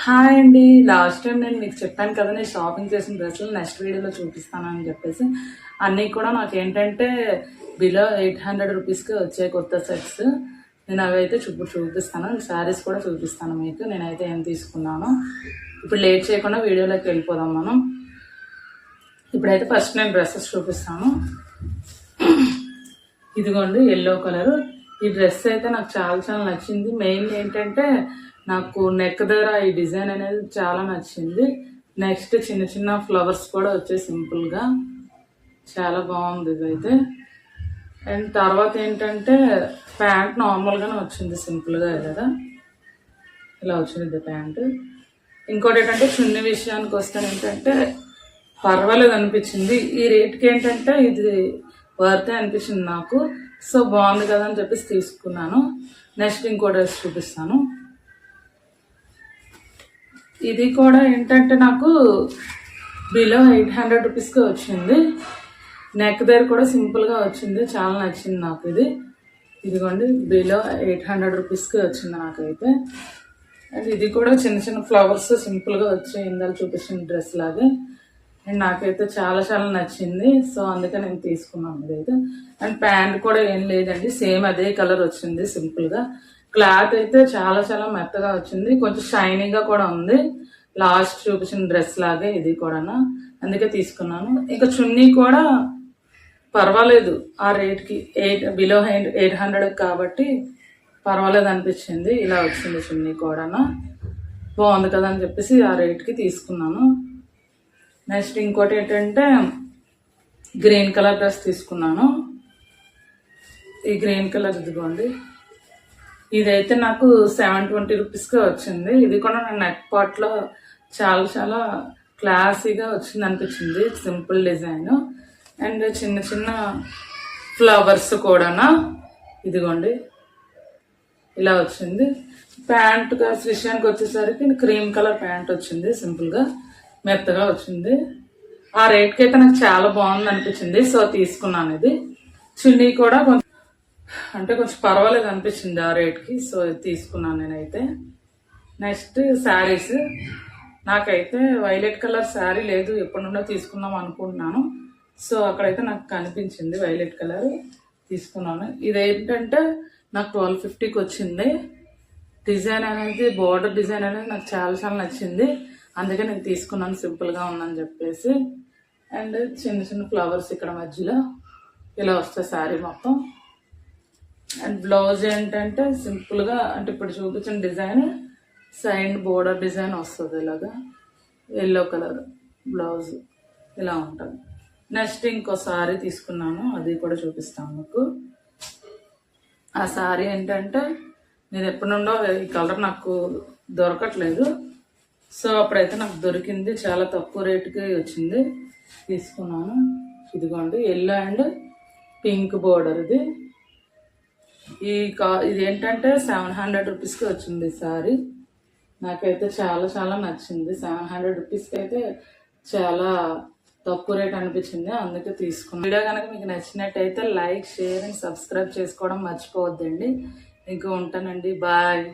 Hi అండి. Last time నేను మీకు చెప్పాను కదా, నేను షాపింగ్ చేసిన డ్రెస్సులు నెక్స్ట్ వీడియోలో చూపిస్తానని చెప్పేసి. అన్నీ కూడా నాకు ఏంటంటే బిలో 800 రూపీస్కి వచ్చే కొత్త సెట్స్. నేను అవి అయితే చూపిస్తాను. శారీస్ కూడా చూపిస్తాను మీకు. నేనైతే ఏం తీసుకున్నాను. ఇప్పుడు లేట్ చేయకుండా వీడియోలోకి వెళ్ళిపోదాం మనం. ఇప్పుడైతే ఫస్ట్ నేను డ్రెస్సెస్ చూపిస్తాను. ఇదిగోండి ఎల్లో కలర్. ఈ డ్రెస్ అయితే నాకు చాలా నచ్చింది. మెయిన్ ఏంటంటే నాకు నెక్ దగ్గర ఈ డిజైన్ అనేది చాలా నచ్చింది. నెక్స్ట్ చిన్న ఫ్లవర్స్ కూడా వచ్చాయి సింపుల్గా, చాలా బాగుంది ఇదైతే. అండ్ తర్వాత ఏంటంటే ప్యాంట్ నార్మల్గానే వచ్చింది సింపుల్గా కదా, ఇలా వచ్చింది ప్యాంట్. ఇంకోటి ఏంటంటే చున్నీ విషయానికి వస్తే ఏంటంటే పర్వాలేదు అనిపించింది. ఈ రేట్కి ఏంటంటే ఇది వర్తే అనిపించింది నాకు. సో బాగుంది కదా అని చెప్పేసి తీసుకున్నాను. నెక్స్ట్ ఇంకో డ్రెస్ చూపిస్తాను. ఇది కూడా ఏంటంటే నాకు బిలో 800 రూపీస్కి వచ్చింది. నెక్ దగ్గర కూడా సింపుల్గా వచ్చింది, చాలా నచ్చింది నాకు ఇది. ఇదిగోండి బిలో 800 రూపీస్కి వచ్చింది నాకైతే. అండ్ ఇది కూడా చిన్న ఫ్లవర్స్ సింపుల్గా వచ్చాయి, ఇందాక చూపించిన డ్రెస్ లాగే. అండ్ నాకైతే చాలా నచ్చింది. సో అందుకే నేను తీసుకున్నాను ఇదైతే. అండ్ ప్యాంట్ కూడా ఏం లేదండి, సేమ్ అదే కలర్ వచ్చింది సింపుల్గా. క్లాత్ అయితే చాలా మెత్తగా వచ్చింది, కొంచెం షైనీగా కూడా ఉంది. లాస్ట్ చూపించిన డ్రెస్ లాగే ఇది కూడా, అందుకే తీసుకున్నాను. ఇంకా చున్నీ కూడా పర్వాలేదు ఆ రేట్కి, బిలో 800 కాబట్టి పర్వాలేదు అనిపించింది. ఇలా వచ్చింది చున్నీ కూడా, బాగుంది కదా అని చెప్పేసి ఆ రేట్కి తీసుకున్నాను. నెక్స్ట్ ఇంకోటి ఏంటంటే గ్రీన్ కలర్ డ్రెస్ తీసుకున్నాను. ఈ గ్రీన్ కలర్ ఇదిగోండి, ఇదైతే నాకు 720 రూపీస్కే వచ్చింది. ఇది కూడా నా నెక్ పార్ట్లో చాలా క్లాసీగా వచ్చింది అనిపించింది, సింపుల్ డిజైన్. అండ్ చిన్న ఫ్లవర్స్ కూడా ఇదిగోండి ఇలా వచ్చింది. ప్యాంట్ విషయానికి వచ్చేసరికి క్రీమ్ కలర్ ప్యాంట్ వచ్చింది, సింపుల్గా మెత్తగా వచ్చింది. ఆ రేట్కి అయితే నాకు చాలా బాగుంది అనిపించింది, సో తీసుకున్నాను ఇది. చున్నీ కూడా కొంచెం పర్వాలేదు అనిపించింది ఆ రేట్కి, సో తీసుకున్నాను నేనైతే. నెక్స్ట్ శారీస్. నాకైతే వైలెట్ కలర్ శారీ లేదు, ఎప్పటి నుండో తీసుకుందాం అనుకుంటున్నాను. సో అక్కడైతే నాకు కనిపించింది వైలెట్ కలర్, తీసుకున్నాను. ఇదేంటంటే నాకు 1250కి వచ్చింది. డిజైన్ అనేది, బోర్డర్ డిజైన్ అనేది నాకు చాలా నచ్చింది, అందుకే నేను తీసుకున్నాను, సింపుల్గా ఉందని చెప్పేసి. అండ్ చిన్న ఫ్లవర్స్ ఇక్కడ మధ్యలో ఇలా వస్తాయి శారీ మొత్తం. అండ్ బ్లౌజ్ ఏంటంటే సింపుల్గా, అంటే ఇప్పుడు చూపించిన డిజైన్ సైడ్ బోర్డర్ డిజైన్ వస్తుంది ఇలాగా, ఎల్లో కలర్ బ్లౌజ్ ఇలా ఉంటుంది. నెక్స్ట్ ఇంకో శారీ తీసుకున్నాను, అది కూడా చూపిస్తాను మీకు. ఆ శారీ ఏంటంటే నేను ఎప్పటి నుండో ఈ కలర్ నాకు దొరకట్లేదు, సో అప్పుడైతే నాకు దొరికింది, చాలా తక్కువ రేటుకి వచ్చింది, తీసుకున్నాను. ఇదిగోండి ఎల్లో అండ్ పింక్ బోర్డర్ ఇది. ఇది ఏంటంటే 700 రూపీస్కి వచ్చింది సారీ. నాకైతే చాలా నచ్చింది. 700 రూపీస్కి అయితే చాలా తక్కువ రేట్ అనిపించింది, అందుకే తీసుకున్నాను. వీడియో కనుక మీకు నచ్చినట్టయితే లైక్, షేర్ అండ్ సబ్స్క్రైబ్ చేసుకోవడం మర్చిపోవద్దండి. ఇంకా ఉంటానండి, బాయ్.